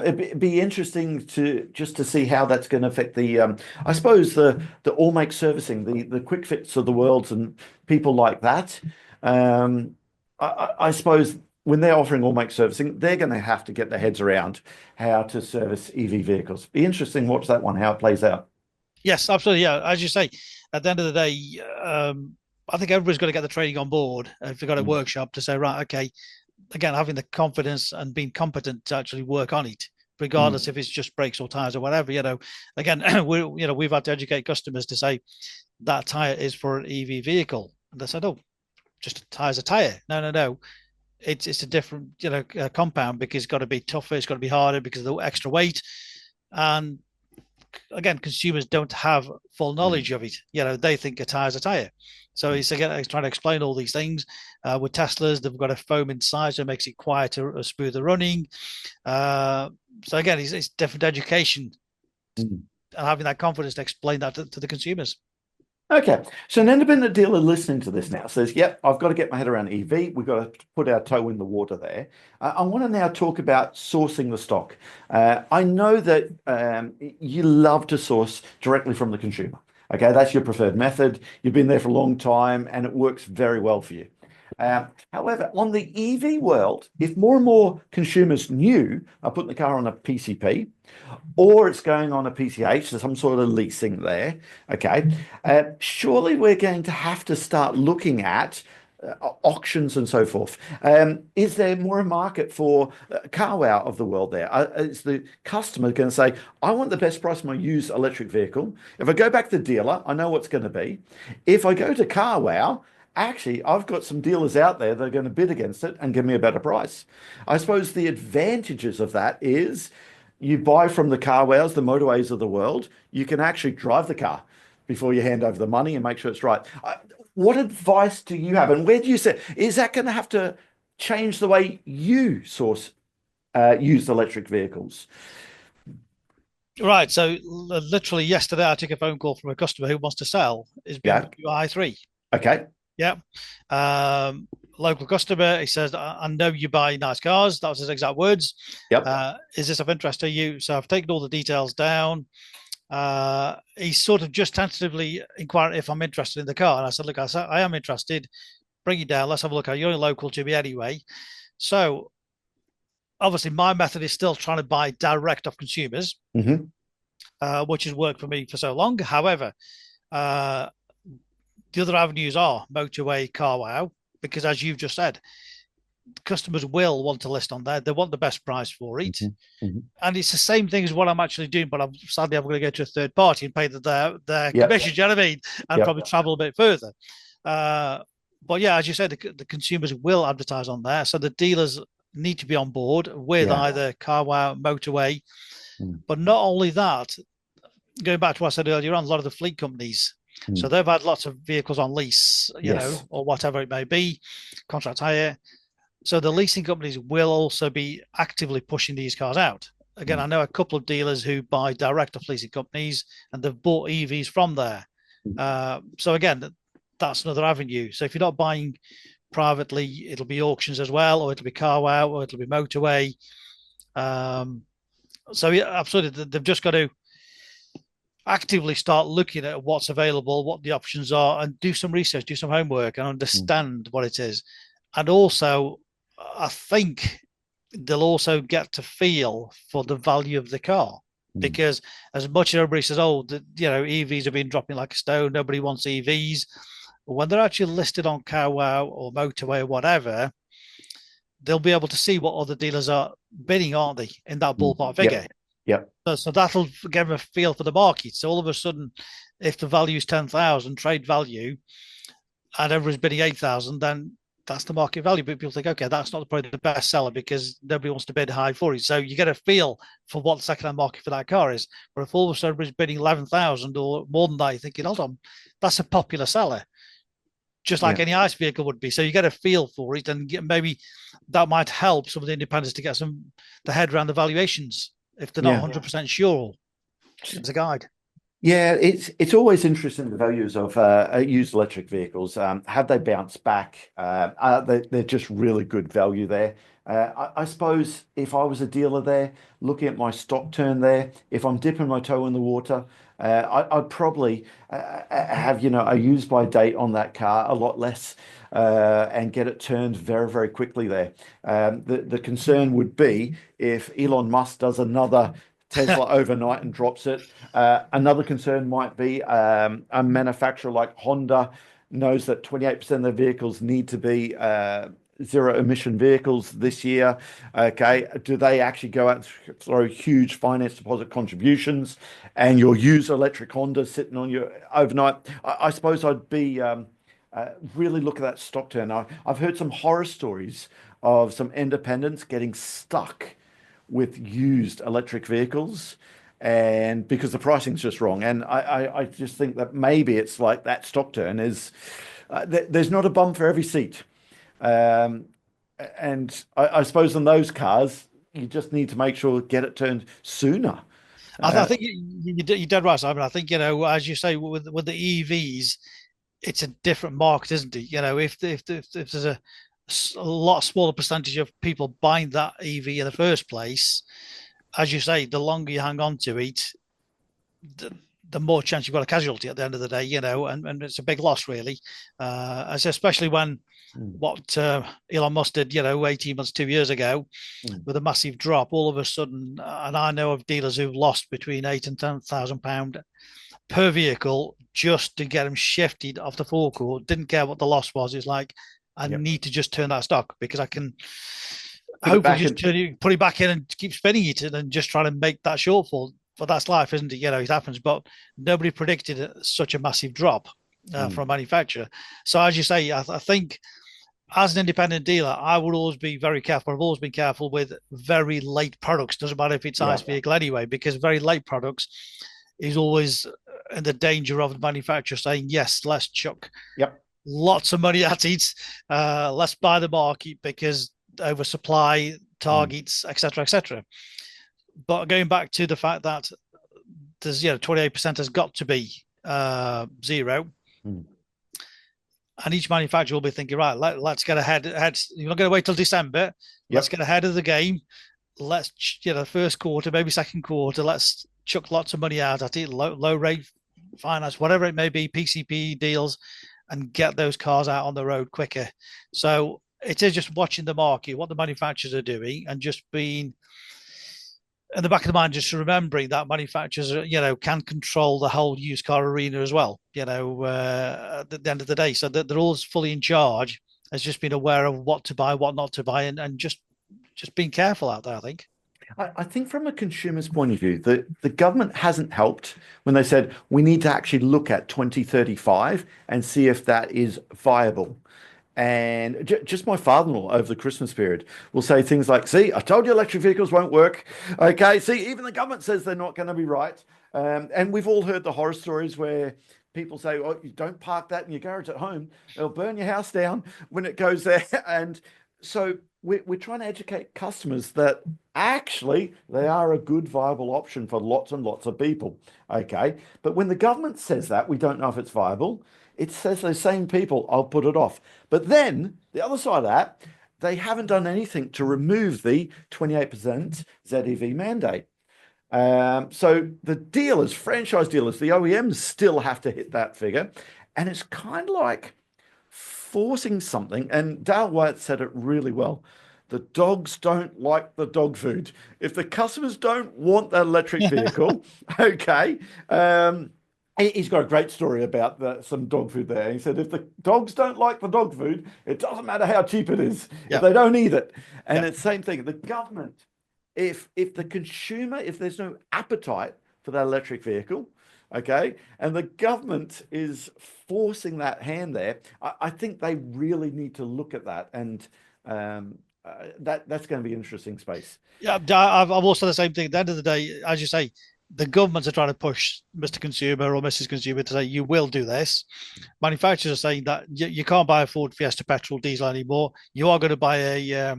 it'd be interesting to just to see how that's going to affect I suppose the all make servicing, the quick fits of the worlds and people like that. Um, I suppose when they're offering all make servicing, they're going to have to get their heads around how to service EV vehicles. Be interesting to watch that one, how it plays out. Yes, absolutely. Yeah. As you say, at the end of the day, I think everybody's got to get the training on board. If they've got a Mm, workshop to say, right, okay, again, having the confidence and being competent to actually work on it, regardless mm, if it's just brakes or tires or whatever. Again, we've had to educate customers to say that tire is for an EV vehicle, and they said, oh, just a tire's a tire. No, no, no. It's a different compound because it's got to be tougher, it's got to be harder because of the extra weight, and again, consumers don't have full mm, knowledge of it. They think a tire is a tire. So mm. he's again trying to explain all these things. With Teslas, they've got a foam inside, so it makes it quieter or smoother running. So again, it's different education Mm. and having that confidence to explain that to the consumers. Okay, so an independent dealer listening to this now says, "Yep, I've got to get my head around EV. We've got to put our toe in the water there." I want to now talk about sourcing the stock. I know that you love to source directly from the consumer. Okay, that's your preferred method. You've been there for a long time, and it works very well for you. However, on the EV world, if more and more consumers knew are putting the car on a PCP, or it's going on a PCH, so some sort of leasing there. Okay. Surely we're going to have to start looking at auctions and so forth. Is there more a market for CarWow of the world there? Is the customer going to say, I want the best price on my used electric vehicle? If I go back to the dealer, I know what's going to be. If I go to CarWow, actually, I've got some dealers out there that are going to bid against it and give me a better price. I suppose the advantages of that is you buy from the car wows, the motorways of the world, you can actually drive the car before you hand over the money and make sure it's right. What advice do you have? And where do you say, is that going to have to change the way you source used electric vehicles? Right. So literally yesterday, I took a phone call from a customer who wants to sell his Yeah. BMW i3. Okay. Yeah. Local customer. He says, I know you buy nice cars. That was his exact words. Yep. Is this of interest to you? So I've taken all the details down. He's sort of just tentatively inquiring if I'm interested in the car. And I said, look, I am interested. Bring it down. Let's have a look. You're only local to me anyway. So obviously my method is still trying to buy direct off consumers, Mm-hmm. which has worked for me for so long. However, the other avenues are motorway, car wow, because as you've just said, customers will want to list on there. They want the best price for it. Mm-hmm. Mm-hmm. And it's the same thing as what I'm actually doing, but sadly I'm going to go to a third party and pay their Yep. commission, do you know what I mean? And Yep. probably travel a bit further. But yeah, as you said, the consumers will advertise on there. So the dealers need to be on board with Yeah. either car wow, motorway. Mm. But not only that, going back to what I said earlier on, a lot of the fleet companies, so Mm. they've had lots of vehicles on lease, Yes. or whatever it may be, contract hire. So the leasing companies will also be actively pushing these cars out. Again, Mm. I know a couple of dealers who buy direct off leasing companies and they've bought EVs from there. So again, that's another avenue. So if you're not buying privately, it'll be auctions as well, or it'll be car wow, or it'll be motorway. So yeah, absolutely, they've just got to actively start looking at what's available, what the options are, and do some research, do some homework, and understand what it is. And also, I think they'll also get to feel for the value of the car. Because as much as everybody says, oh, EVs have been dropping like a stone, nobody wants EVs. When they're actually listed on CarWow or Motorway or whatever, they'll be able to see what other dealers are bidding, aren't they, in that ballpark figure? Yep. So that'll give them a feel for the market. So all of a sudden, if the value is 10,000 trade value, and everyone's bidding 8,000, then that's the market value. But people think, okay, that's not probably the best seller because nobody wants to bid high for it. So you get a feel for what the second-hand market for that car is. But if all of a sudden everybody's bidding 11,000 or more than that, you're thinking, hold on, that's a popular seller. just like Yeah. any ICE vehicle would be. So you get a feel for it, and maybe that might help some of the independents to get the head around the valuations if they're not Yeah. 100% sure, just as a guide. Yeah, it's always interesting the values of used electric vehicles. Have they bounced back? They're just really good value there. I suppose if I was a dealer there, looking at my stock turn there, if I'm dipping my toe in the water, I'd probably have, a use by date on that car a lot less and get it turned very, very quickly there. The concern would be if Elon Musk does another Tesla overnight and drops it. Another concern might be a manufacturer like Honda knows that 28% of their vehicles need to be zero emission vehicles this year. Okay, do they actually go out and throw huge finance deposit contributions and your used electric Honda sitting on your overnight? I suppose I'd be really look at that stock turn. I've heard some horror stories of some independents getting stuck with used electric vehicles and because the pricing's just wrong. And I just think that maybe it's like that stock turn is there's not a bum for every seat. Um, and I suppose in those cars, you just need to make sure get it turned sooner. I Uh, think you're dead right, Simon. I think, as you say, with the EVs, it's a different market, isn't it? If there's a lot smaller percentage of people buying that EV in the first place, as you say, the longer you hang on to it, the more chance you've got a casualty at the end of the day, and it's a big loss, really. Especially when mm, what Elon Musk did, 18 months, 2 years ago, mm, with a massive drop, all of a sudden, and I know of dealers who've lost between £8,000 and £10,000 per vehicle just to get them shifted off the forecourt. Didn't care what the loss was. It's like, I yep. need to just turn that stock because I can Put it hopefully back just in. put it back in and keep spinning it and then just try to make that shortfall. But that's life, isn't it? It happens. But nobody predicted such a massive drop Mm, from a manufacturer. So as you say, I think as an independent dealer, I would always be very careful. I've always been careful with very late products. Doesn't matter if it's ICE yeah. vehicle anyway, because very late products is always in the danger of the manufacturer saying, yes, let's chuck Yep. lots of money at it. Let's buy the market because oversupply Mm, targets, etc., etc. But going back to the fact that there's 28% has got to be zero, mm, and each manufacturer will be thinking, right, let's get ahead. You're not going to wait till December. Let's yep. get ahead of the game. Let's first quarter, maybe second quarter. Let's chuck lots of money out at it, low rate finance, whatever it may be, PCP deals, and get those cars out on the road quicker. So it is just watching the market, what the manufacturers are doing, and just being in the back of the mind, just remembering that manufacturers, can control the whole used car arena as well. At the end of the day, so that they're all fully in charge. Has just been aware of what to buy, what not to buy, and just being careful out there. I think. I think from a consumer's point of view, the government hasn't helped when they said we need to actually look at 2035 and see if that is viable. And just my father-in-law over the Christmas period will say things like, "See, I told you electric vehicles won't work. Okay, see, even the government says they're not going to be right." And we've all heard the horror stories where people say, "Oh, you don't park that in your garage at home; it'll burn your house down when it goes there." And so we're trying to educate customers that actually they are a good, viable option for lots and lots of people. Okay, but when the government says that, we don't know if it's viable. It says those same people, I'll put it off. But then the other side of that, they haven't done anything to remove the 28% ZEV mandate. So the dealers, franchise dealers, the OEMs still have to hit that figure. And it's kind of like forcing something. And Dale White said it really well. The dogs don't like the dog food. If the customers don't want that electric vehicle, okay. He's got a great story about some dog food there. He said, if the dogs don't like the dog food, it doesn't matter how cheap it is, if Yeah, they don't eat it. And yeah, it's the same thing. The government, if the consumer, if there's no appetite for that electric vehicle, okay, and the government is forcing that hand there, I think they really need to look at that. And that's going to be an interesting space. yeah. I've also the same thing. At the end of the day, as you say, the governments are trying to push Mr. Consumer or Mrs. Consumer to say you will do this. Manufacturers are saying that you can't buy a Ford Fiesta petrol diesel anymore. You are going to buy a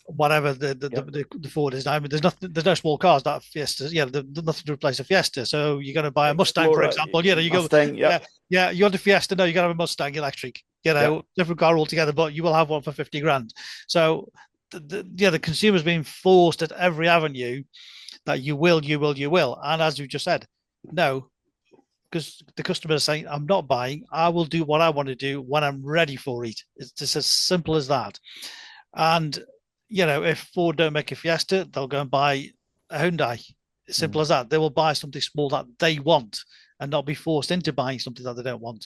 whatever Yep. the Ford is now. I mean, there's no small cars that are Fiestas. Yeah, there's nothing to replace a Fiesta. So you're going to buy a Mustang, for Explorer, example. You go, Mustang. yeah, Yep. yeah. You want a Fiesta? No, you got to have a Mustang electric. Yep. Different car altogether, but you will have one for 50 grand. So the consumer's being forced at every avenue that you will, you will. And as you just said, no, because the customer is saying, I'm not buying. I will do what I want to do when I'm ready for it. It's just as simple as that. And, if Ford don't make a Fiesta, they'll go and buy a Hyundai. Simple as that. They will buy something small that they want and not be forced into buying something that they don't want.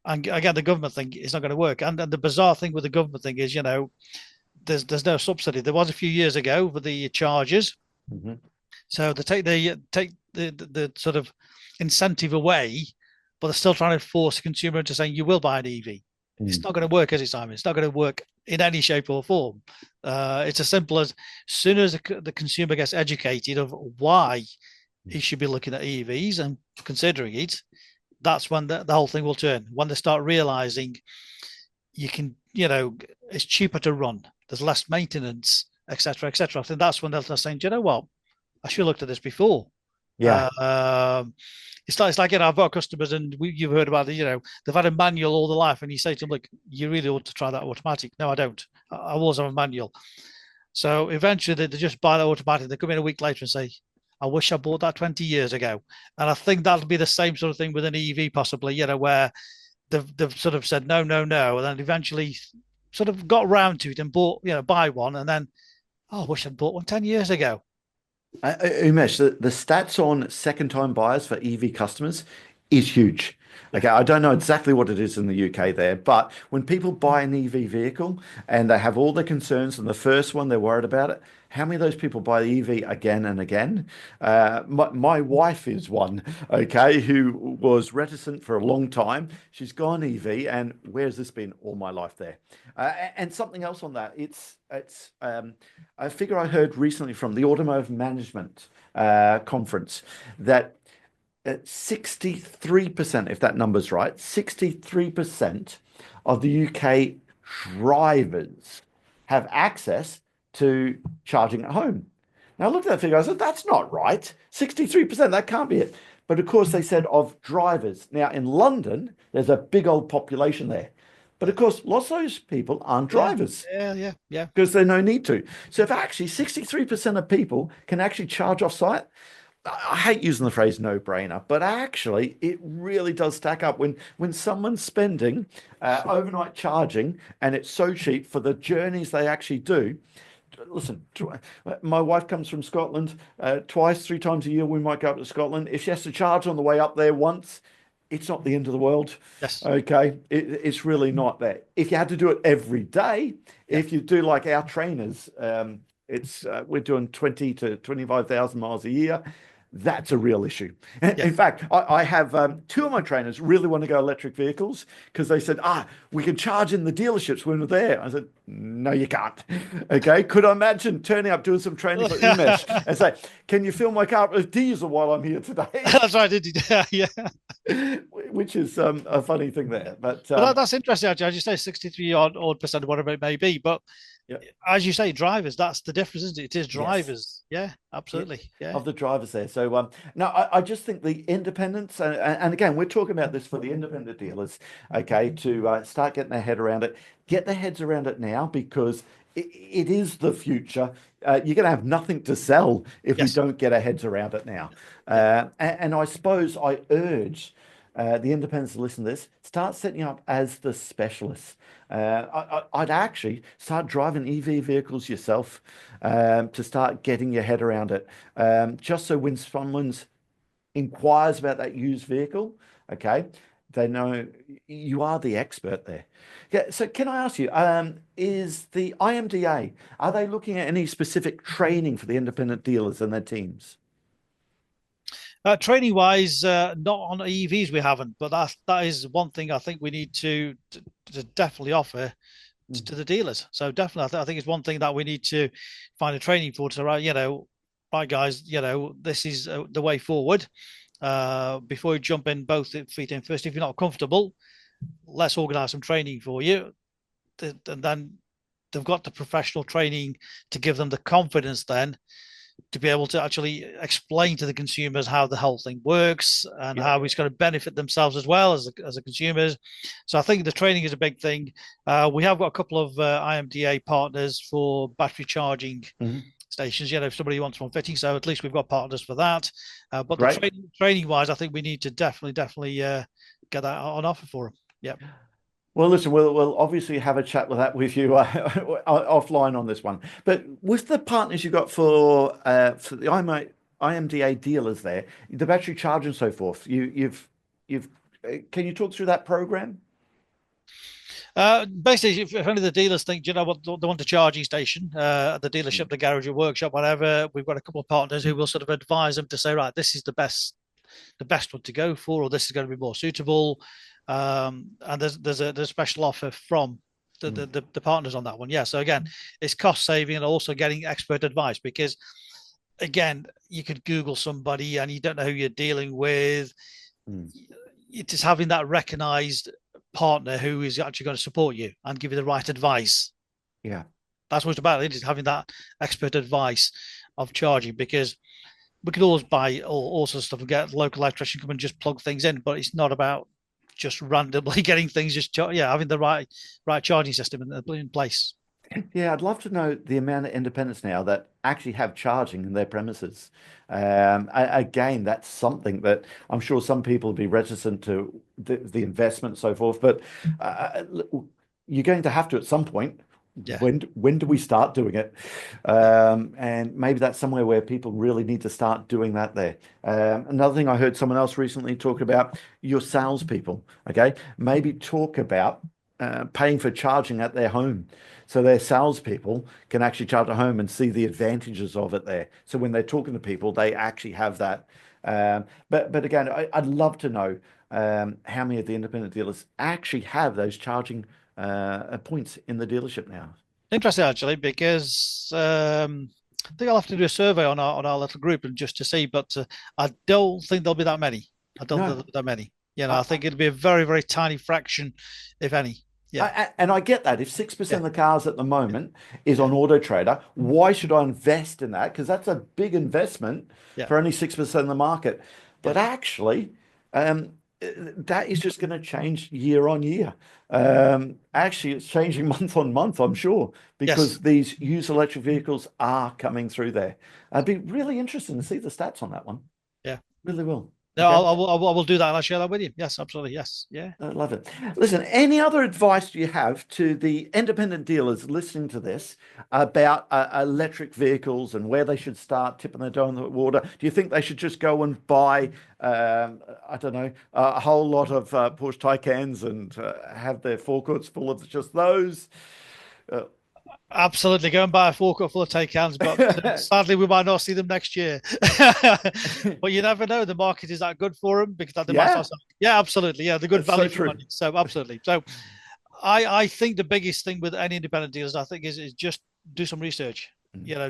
And again, the government thing is not going to work. And the bizarre thing with the government thing is, there's no subsidy. There was a few years ago for the charges. Mm-hmm. So they take the sort of incentive away, but they're still trying to force the consumer into saying you will buy an EV. It's not going to work, is it, Simon? It's not going to work in any shape or form. It's as simple as soon as the consumer gets educated of why he should be looking at EVs and considering it, that's when the whole thing will turn. When they start realizing you can, it's cheaper to run, there's less maintenance, etc., etc. I think that's when they'll start saying, do you know what? I should have looked at this before. Yeah. It's like I've got customers and you've heard about it, they've had a manual all their life and you say to them, look, you really ought to try that automatic. No, I don't. I always have a manual. So eventually they just buy that automatic. They come in a week later and say, I wish I bought that 20 years ago. And I think that'll be the same sort of thing with an EV possibly, where they've sort of said, no, no, no. And then eventually sort of got around to it and bought, buy one. And then, I wish I'd bought one 10 years ago. Umesh, the stats on second-time buyers for EV customers is huge. Yeah. Okay, I don't know exactly what it is in the UK there, but when people buy an EV vehicle and they have all the concerns and the first one they're worried about it, how many of those people buy the EV again and again? My wife is one, okay, who was reticent for a long time. She's gone EV, and where's this been all my life there? And something else on that, it's a figure I heard recently from the Automotive Management Conference that 63%, if that number's right, 63% of the UK drivers have access to charging at home. Now, I looked at that figure, I said, that's not right. 63%, that can't be it. But of course, they said of drivers. Now, in London, there's a big old population there. But of course, lots of those people aren't drivers. Yeah. Because there's no need to. So if actually 63% of people can actually charge off site, I hate using the phrase no brainer, but actually it really does stack up when someone's spending overnight charging and it's so cheap for the journeys they actually do. Listen, my wife comes from Scotland twice, 3 times a year. We might go up to Scotland. If she has to charge on the way up there once, it's not the end of the world. Yes. Okay. It's really not that. If you had to do it every day, if you do like our trainers, we're doing 20 to 25,000 miles a year. That's a real issue. In fact, I have 2 of my trainers really want to go electric vehicles because they said, we can charge in the dealerships when we're there. I said, no, you can't. Okay. Could I imagine turning up, doing some training for Umesh and say, can you fill my car with diesel while I'm here today? That's right. Did you? Yeah. Which is a funny thing there. But that's interesting, actually. As you say, 63 odd percent, whatever it may be. But as you say, drivers, that's the difference, isn't it? It is drivers. Yes. Yeah, absolutely. Yeah. Of the drivers there. So no, I just think the independents, and again, we're talking about this for the independent dealers, okay, to start getting their head around it, get their heads around it now because it is the future. You're going to have nothing to sell if we don't get our heads around it now. And I suppose I urge the independents to listen to this, start setting up as the specialists. I'd actually start driving EV vehicles yourself to start getting your head around it. Just so when someone's inquires about that used vehicle, okay, they know you are the expert there. Yeah. So can I ask you, is the IMDA, are they looking at any specific training for the independent dealers and their teams? Training wise, not on EVs we haven't, but that is one thing I think we need to definitely offer to the dealers. So definitely, I think it's one thing that we need to find a training for. To right, guys, this is the way forward. Before you jump in both feet in first, if you're not comfortable, let's organize some training for you. And then they've got the professional training to give them the confidence then to be able to actually explain to the consumers how the whole thing works and how it's going to benefit themselves as well as the consumers. So I think the training is a big thing. We have got a couple of IMDA partners for battery charging stations. If somebody wants one fitting, so at least we've got partners for that. But the training wise, I think we need to definitely get that on offer for them. Yeah. Well, listen, we'll obviously have a chat with you offline on this one. But with the partners you got for the IMDA dealers there, the battery charge and so forth, you've can you talk through that program? Basically, if any of the dealers think, you know what, they want a charging station at the dealership, the garage, or workshop, whatever, we've got a couple of partners who will sort of advise them to say, right, this is the best one to go for, or this is going to be more suitable. And there's a special offer from the partners on that one. Yeah. So again, it's cost saving and also getting expert advice, because again, you could Google somebody and you don't know who you're dealing with. It is having that recognized partner who is actually going to support you and give you the right advice. Yeah. That's what it's about. It is having that expert advice of charging, because we could always buy all sorts of stuff and get a local electrician come and just plug things in, but it's not about just randomly getting things having the right charging system in place. Yeah, I'd love to know the amount of independents now that actually have charging in their premises. Again, that's something that I'm sure some people will be reticent to the investment and so forth, but you're going to have to at some point. Yeah. When do we start doing it? And maybe that's somewhere where people really need to start doing that there. Another thing I heard someone else recently talk about, your salespeople, okay? Maybe talk about paying for charging at their home. So their salespeople can actually charge at home and see the advantages of it there. So when they're talking to people, they actually have that. But again, I'd love to know how many of the independent dealers actually have those charging points in the dealership now. Interesting, actually, because I think I'll have to do a survey on our little group and just to see, but I don't think there'll be that many. I don't think there'll be that many. I think it'll be a very, very tiny fraction, if any. Yeah. And I get that. If 6% of the cars at the moment is on Auto Trader, why should I invest in that? Because that's a big investment for only 6% of the market. But actually, that is just going to change year on year. Actually, it's changing month on month, I'm sure, because these used electric vehicles are coming through there. It'd be really interesting to see the stats on that one. Yeah. Really will. No, okay. I will do that and I'll share that with you. Yes, absolutely. Yes. Yeah. I love it. Listen, any other advice do you have to the independent dealers listening to this about electric vehicles and where they should start tipping their toe in the water? Do you think they should just go and buy, I don't know, a whole lot of Porsche Taycans and have their forecourts full of just those? Absolutely, go and buy a forecourt full of Taycans, but sadly we might not see them next year. But you never know; the market is that good for them because they might start. Yeah, absolutely. Yeah, the good value for money. So absolutely. So I think the biggest thing with any independent dealers, I think, is just do some research.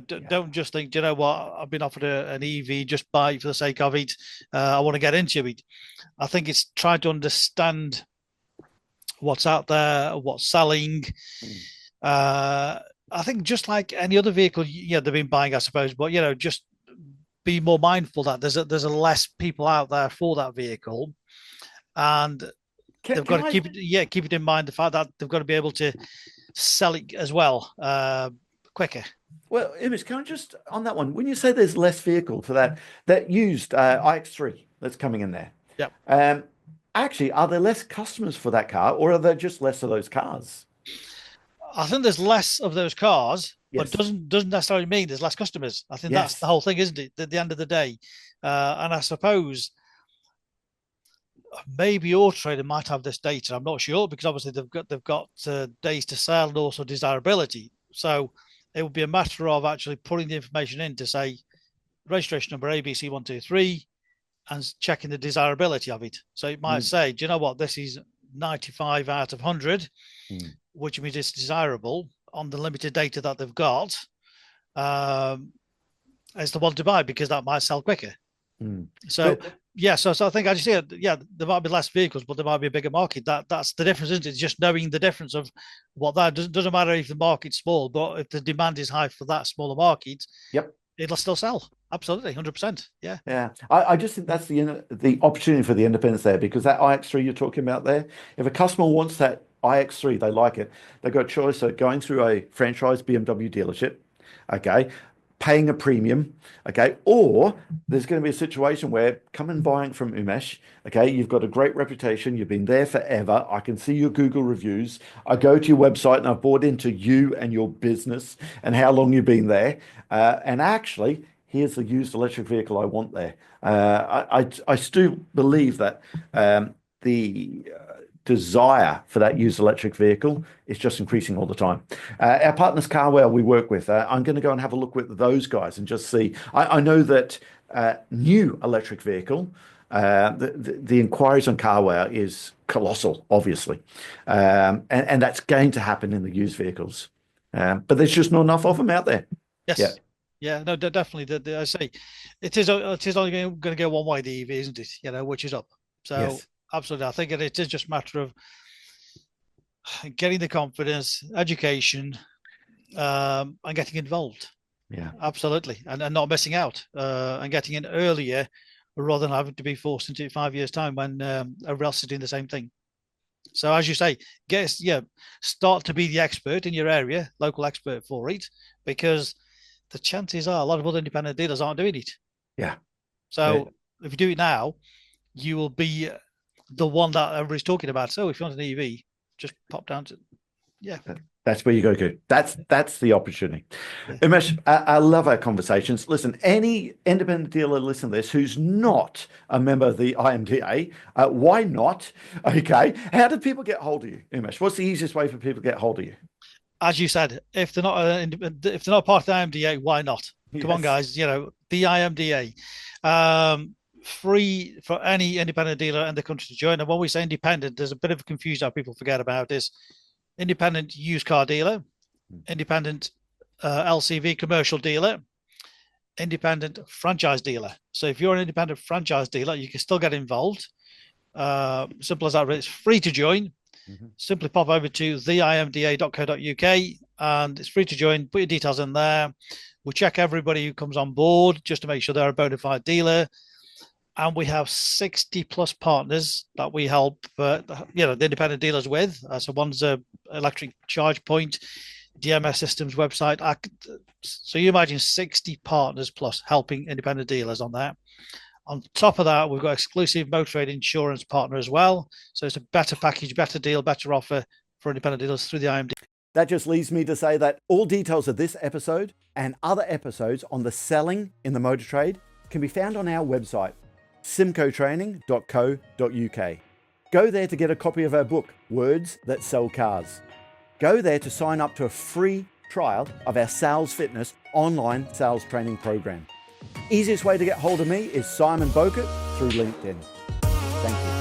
Don't just think, you know what, I've been offered an EV, just buy it for the sake of it. I want to get into it. I think it's trying to understand what's out there, what's selling. I think just like any other vehicle, they've been buying, I suppose, but just be more mindful that there's a less people out there for that vehicle, and they've got to keep it in mind the fact that they've got to be able to sell it as well quicker. Well, Umesh, can I just on that one? When you say there's less vehicle for that used iX3 that's coming in there, actually, are there less customers for that car, or are there just less of those cars? I think there's less of those cars, but doesn't necessarily mean there's less customers. I think that's the whole thing, isn't it? At the end of the day, and I suppose maybe Auto Trader might have this data. I'm not sure because obviously they've got days to sell and also desirability. So it would be a matter of actually putting the information in to say registration number ABC123 and checking the desirability of it. So it might say, do you know what? This is 95 out of 100. Which means it's desirable on the limited data that they've got. is the one to buy because that might sell quicker. Mm. So yeah, so I think I just say, yeah, there might be less vehicles, but there might be a bigger market. That's the difference, isn't it? It's just knowing the difference of what that doesn't matter if the market's small, but if the demand is high for that smaller market, Yep. it'll still sell. Absolutely, 100%. Yeah. Yeah. I just think that's the opportunity for the independents there, because that iX3 you're talking about there, if a customer wants that iX3, they like it, they've got a choice of going through a franchise BMW dealership, okay, paying a premium, okay, or there's going to be a situation where come and buying from Umesh, okay, you've got a great reputation, you've been there forever, I can see your Google reviews, I go to your website and I've bought into you and your business and how long you've been there, and actually, here's the used electric vehicle I want there. I still believe that the desire for that used electric vehicle is just increasing all the time. Our partners, Carwell, we work with, I'm going to go and have a look with those guys and just see. I know that new electric vehicle, the inquiries on Carwell is colossal, obviously. And that's going to happen in the used vehicles. But there's just not enough of them out there. Yes. Yeah. Yeah, no, definitely. I say it is only going to go one way, the EV, isn't it? Which is up. So Yes. absolutely, I think it is just a matter of getting the confidence, education, and getting involved. Yeah. Absolutely, and not missing out, and getting in earlier rather than having to be forced into 5 years' time when everyone else is doing the same thing. So as you say, start to be the expert in your area, local expert for it, because the chances are a lot of other independent dealers aren't doing it. Yeah. So if you do it now, you will be the one that everybody's talking about. So if you want an EV, just pop down to, yeah. That's where you go to. That's the opportunity. Yeah. Umesh, I love our conversations. Listen, any independent dealer listen to this who's not a member of the IMDA, why not? Okay. How do people get hold of you, Umesh? What's the easiest way for people to get hold of you? As you said, if they're not part of the IMDA, why not? Come on, guys. The IMDA, free for any independent dealer in the country to join. And when we say independent, there's a bit of confusion that people forget about is independent used car dealer, independent LCV commercial dealer, independent franchise dealer. So if you're an independent franchise dealer, you can still get involved. Simple as that. It's free to join. Mm-hmm. Simply pop over to theimda.co.uk and it's free to join. Put your details in there. We'll check everybody who comes on board just to make sure they're a bona fide dealer. And we have 60 plus partners that we help, the independent dealers with. So one's a electric charge point, DMS Systems website. So you imagine 60 partners plus helping independent dealers on that. On top of that, we've got exclusive motor trade insurance partner as well. So it's a better package, better deal, better offer for independent dealers through the IMD. That just leaves me to say that all details of this episode and other episodes on the selling in the motor trade can be found on our website, simcotraining.co.uk. Go there to get a copy of our book, Words That Sell Cars. Go there to sign up to a free trial of our Sales Fitness online sales training program. Easiest way to get hold of me is Simon Bowkett through LinkedIn. Thank you.